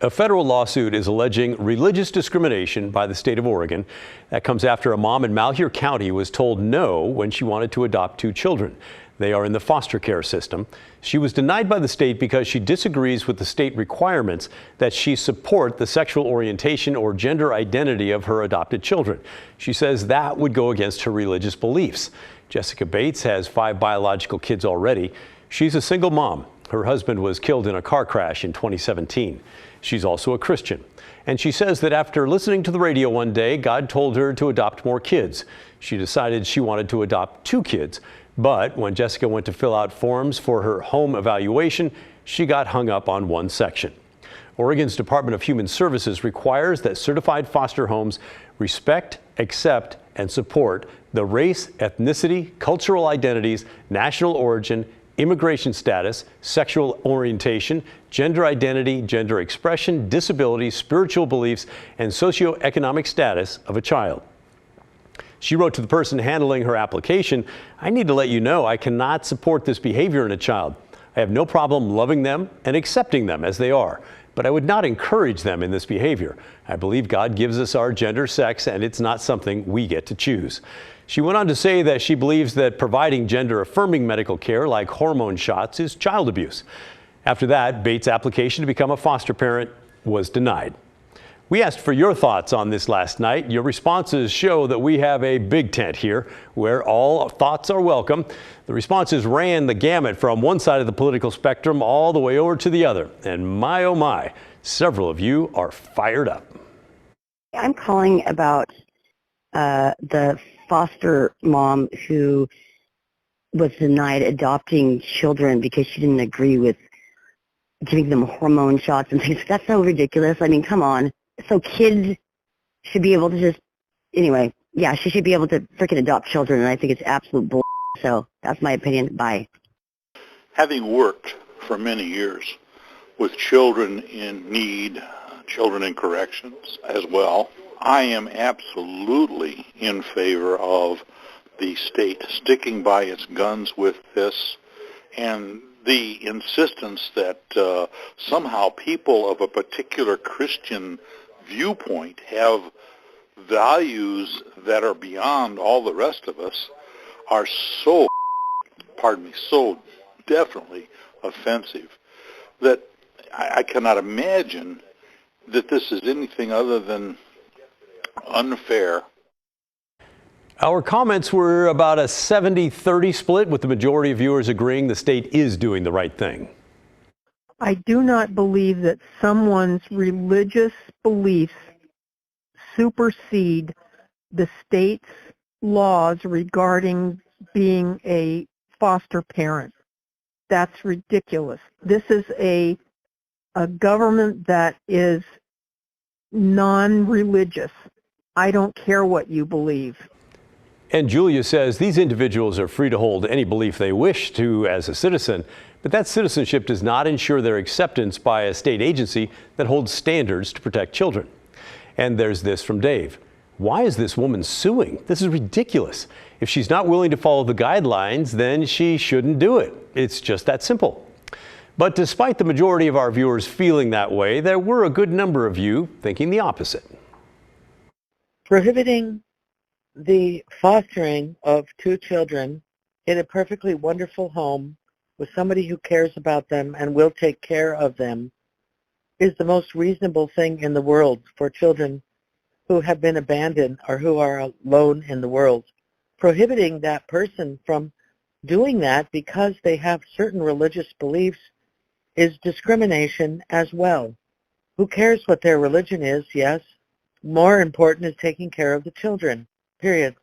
A federal lawsuit is alleging religious discrimination by the state of Oregon. That comes after a mom in Malheur County was told no when she wanted to adopt 2 children. They are in the foster care system. She was denied by the state because she disagrees with the state requirements that she support the sexual orientation or gender identity of her adopted children. She says that would go against her religious beliefs. Jessica Bates has 5 biological kids already. She's a single mom. Her husband was killed in a car crash in 2017. She's also a Christian. And she says that after listening to the radio one day, God told her to adopt more kids. She decided she wanted to adopt 2 kids. But when Jessica went to fill out forms for her home evaluation, she got hung up on one section. Oregon's Department of Human Services requires that certified foster homes respect, accept, and support the race, ethnicity, cultural identities, national origin, immigration status, sexual orientation, gender identity, gender expression, disability, spiritual beliefs, and socioeconomic status of a child. She wrote to the person handling her application, "I need to let you know I cannot support this behavior in a child. I have no problem loving them and accepting them as they are, but I would not encourage them in this behavior. I believe God gives us our gender, sex, and it's not something we get to choose." She went on to say that she believes that providing gender-affirming medical care like hormone shots is child abuse. After that, Bates' application to become a foster parent was denied. We asked for your thoughts on this last night. Your responses show that we have a big tent here where all thoughts are welcome. The responses ran the gamut from one side of the political spectrum all the way over to the other. And my, oh my, several of you are fired up. I'm calling about the foster mom who was denied adopting children because she didn't agree with giving them hormone shots and things. That's so ridiculous. I mean, come on. So kids should be able to just, anyway, yeah, she should be able to freaking adopt children, and I think it's absolute bull. So that's my opinion. Bye. Having worked for many years with children in need, children in corrections as well, I am absolutely in favor of the state sticking by its guns with this, and the insistence that somehow people of a particular Christian viewpoint have values that are beyond all the rest of us are so, so definitely offensive that I cannot imagine that this is anything other than unfair. Our comments were about a 70-30 split, with the majority of viewers agreeing the state is doing the right thing. I do not believe that someone's religious beliefs supersede the state's laws regarding being a foster parent. That's ridiculous. This is a government that is non-religious. I don't care what you believe. And Julia says these individuals are free to hold any belief they wish to as a citizen, but that citizenship does not ensure their acceptance by a state agency that holds standards to protect children. And there's this from Dave. Why is this woman suing? This is ridiculous. If she's not willing to follow the guidelines, then she shouldn't do it. It's just that simple. But despite the majority of our viewers feeling that way, there were a good number of you thinking the opposite. Prohibiting the fostering of 2 children in a perfectly wonderful home with somebody who cares about them and will take care of them is the most reasonable thing in the world for children who have been abandoned or who are alone in the world. Prohibiting that person from doing that because they have certain religious beliefs is discrimination as well. Who cares what their religion is? Yes. More important is taking care of the children. Period.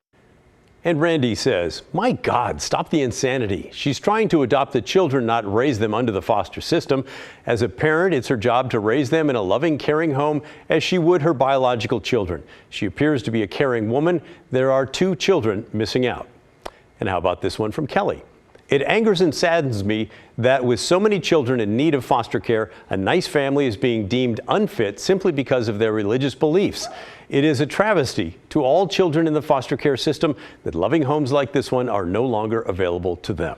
And Randy says, my God, stop the insanity. She's trying to adopt the children, not raise them under the foster system. As a parent, it's her job to raise them in a loving, caring home as she would her biological children. She appears to be a caring woman. There are 2 children missing out. And how about this one from Kelly? It angers and saddens me that with so many children in need of foster care, a nice family is being deemed unfit simply because of their religious beliefs. It is a travesty to all children in the foster care system that loving homes like this one are no longer available to them.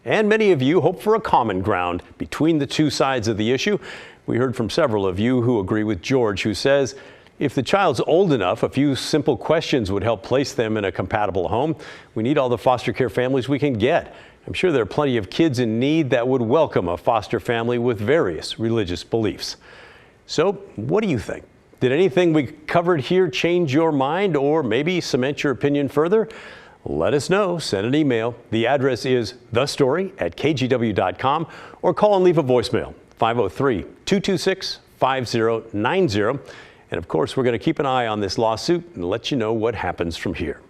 And many of you hope for a common ground between the 2 sides of the issue. We heard from several of you who agree with George, who says if the child's old enough, a few simple questions would help place them in a compatible home. We need all the foster care families we can get. I'm sure there are plenty of kids in need that would welcome a foster family with various religious beliefs. So, what do you think? Did anything we covered here change your mind or maybe cement your opinion further? Let us know. Send an email. The address is thestory@kgw.com or call and leave a voicemail, 503-226-5090. And of course, we're going to keep an eye on this lawsuit and let you know what happens from here.